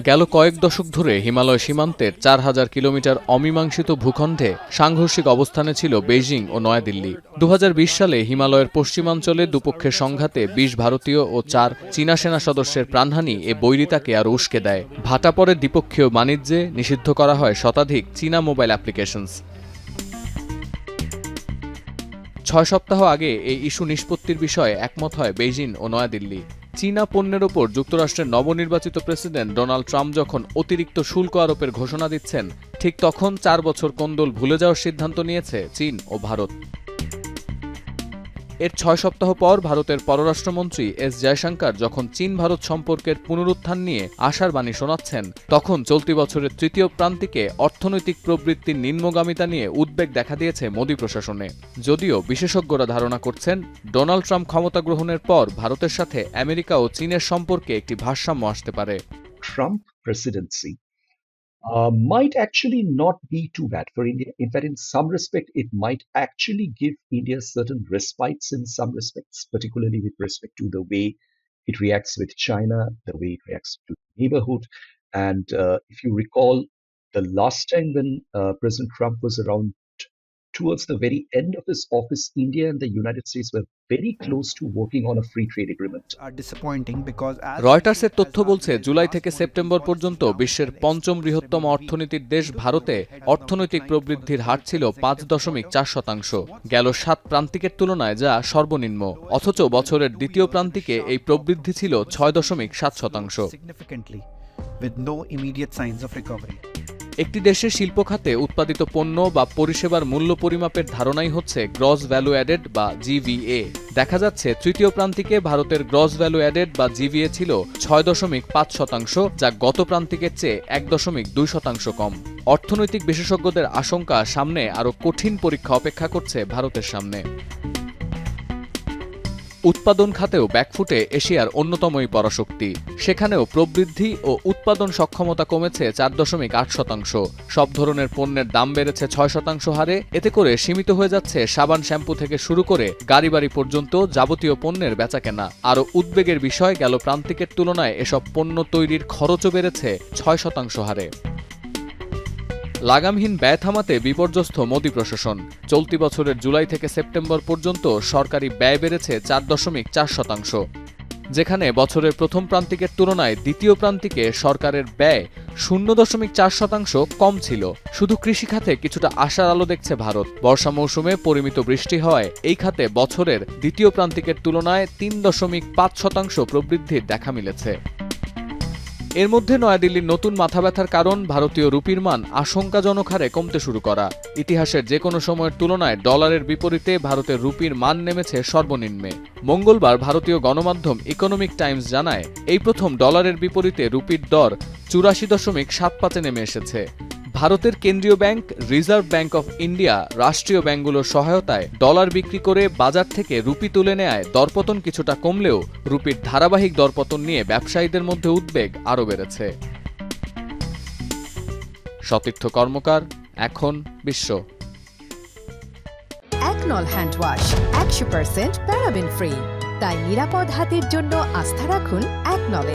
গেল কয়েক দশক ধরে হিমালয় সীমান্তের ৪,০০০ কিলোমিটার অমীমাংসিত ভূখণ্ডে সাংঘর্ষিক অবস্থানে ছিল বেইজিং ও নয়াদিল্লি। ২০২০ সালে হিমালয়ের পশ্চিমাঞ্চলে দুপক্ষের সংঘাতে ২০ ভারতীয় ও ৪ চীনা সেনা সদস্যের প্রাণহানি এ বৈরিতাকে আরও উস্কে দেয়। ভাটা পড়ে দ্বিপক্ষীয় বাণিজ্যে, নিষিদ্ধ করা হয় শতাধিক চীনা মোবাইল অ্যাপ্লিকেশনস। ৬ সপ্তাহ আগে এই ইস্যু নিষ্পত্তির বিষয়ে একমত হয় বেইজিং ও নয়াদিল্লি। চীনা পণ্যের ওপর যুক্তরাষ্ট্রের নবনির্বাচিত প্রেসিডেন্ট ডোনাল্ড ট্রাম্প যখন অতিরিক্ত শুল্ক আরোপের ঘোষণা দিচ্ছেন, ঠিক তখন ৪ বছর কোন্দল ভুলে যাওয়ার সিদ্ধান্ত নিয়েছে চীন ও ভারত। এর ৬ সপ্তাহ পর ভারতের পররাষ্ট্রমন্ত্রী এস জয়শঙ্কর যখন চীন ভারত সম্পর্কের পুনরুত্থান নিয়ে আশার বাণী শোনাচ্ছেন, তখন চলতি বছরের তৃতীয় প্রান্তিকে অর্থনৈতিক প্রবৃদ্ধির নিম্নগামিতা নিয়ে উদ্বেগ দেখা দিয়েছে মোদী প্রশাসনে। যদিও বিশেষজ্ঞরা ধারণা করছেন, ডোনাল্ড ট্রাম্প ক্ষমতা গ্রহণের পর ভারতের সাথে আমেরিকা ও চীনের সম্পর্কে একটি ভারসাম্য আসতে পারে। Trump presidency might actually not be too bad for India. In fact, in some respect, it might actually give India certain respites in some respects, particularly with respect to the way it reacts with China, the way it reacts to neighborhood. And if you recall, the last time when President Trump was around, towards the very end of his office, India and the United States were very close to working on a free trade agreement. রয়টার্সের তথ্য বলছে, জুলাই থেকে September পর্যন্ত বিশ্বের পঞ্চম বৃহত্তম অর্থনীতির দেশ ভারতে অর্থনৈতিক প্রবৃদ্ধির হার ছিল ৫.৪%। গেল ৭ প্রান্তিকের তুলনায় যা সর্বনিম্ন। অথচ বছরের দ্বিতীয় প্রান্তিকে এই প্রবৃদ্ধি ছিল ৬.৭%। একটি দেশের শিল্প খাতে উৎপাদিত পণ্য বা পরিষেবার মূল্য পরিমাপের ধারণাই হচ্ছে গ্রস ভ্যালু অ্যাডেড বা জিভিএ। দেখা যাচ্ছে তৃতীয় প্রান্তিকে ভারতের গ্রস ভ্যালু অ্যাডেড বা জিভিএ ছিল ৬.৫%, যা গত প্রান্তিকের চেয়ে ১.২% কম। অর্থনৈতিক বিশেষজ্ঞদের আশঙ্কা, সামনে আরও কঠিন পরীক্ষা অপেক্ষা করছে ভারতের সামনে। উৎপাদন খাতেও ব্যাকফুটে এশিয়ার অন্যতম এই পরাশক্তি। সেখানেও প্রবৃদ্ধি ও উৎপাদন সক্ষমতা কমেছে ৪.৮%। সব ধরনের পণ্যের দাম বেড়েছে ৬% হারে। এতে করে সীমিত হয়ে যাচ্ছে সাবান, শ্যাম্পু থেকে শুরু করে গাড়ি বাড়ি পর্যন্ত যাবতীয় পণ্যের বেচাকেনা। আরও উদ্বেগের বিষয়, গেল প্রান্তিকের তুলনায় এসব পণ্য তৈরির খরচও বেড়েছে ৬% হারে। লাগামহীন ব্যয় থামাতে বিপর্যস্ত মোদী প্রশাসন। চলতি বছরের জুলাই থেকে সেপ্টেম্বর পর্যন্ত সরকারি ব্যয় বেড়েছে ৪.৪%। যেখানে বছরের প্রথম প্রান্তিকের তুলনায় দ্বিতীয় প্রান্তিকে সরকারের ব্যয় ০.৪% কম ছিল। শুধু কৃষিখাতে কিছুটা আশার আলো দেখছে ভারত। বর্ষা মৌসুমে পরিমিত বৃষ্টি হওয়ায় এই খাতে বছরের দ্বিতীয় প্রান্তিকের তুলনায় ৩.৫% প্রবৃদ্ধির দেখা মিলেছে। এর মধ্যে নয়াদিল্লির নতুন মাথা ব্যথার কারণ ভারতীয় রুপির মান আশঙ্কাজনক হারে কমতে শুরু করা। ইতিহাসের যে কোনো সময়ের তুলনায় ডলারের বিপরীতে ভারতের রুপির মান নেমেছে সর্বনিম্নে। মঙ্গলবার ভারতীয় গণমাধ্যম ইকোনমিক টাইমস জানায়, এই প্রথম ডলারের বিপরীতে রুপির দর ৮৪.৭৫ নেমে এসেছে। ভারতের কেন্দ্রীয় bank reserve bank of India রাষ্ট্রীয় ব্যাংকগুলোর সহায়তায় ডলার বিক্রি করে বাজার থেকে রুপি তুলে নেয় দরপতন কিছুটা কমলেও রুপির ধারাবাহিক দরপতন নিয়ে ব্যবসায়ীদের মধ্যে উদ্বেগ আরও বেড়েছে। সতীর্থ কর্মকার, এখন বিশ্ব। একনল হ্যান্ড ওয়াশ ১০০% প্যারাবেন ফ্রি, তাই নিরাপদ হাতের জন্য আস্থা রাখুন একনলে।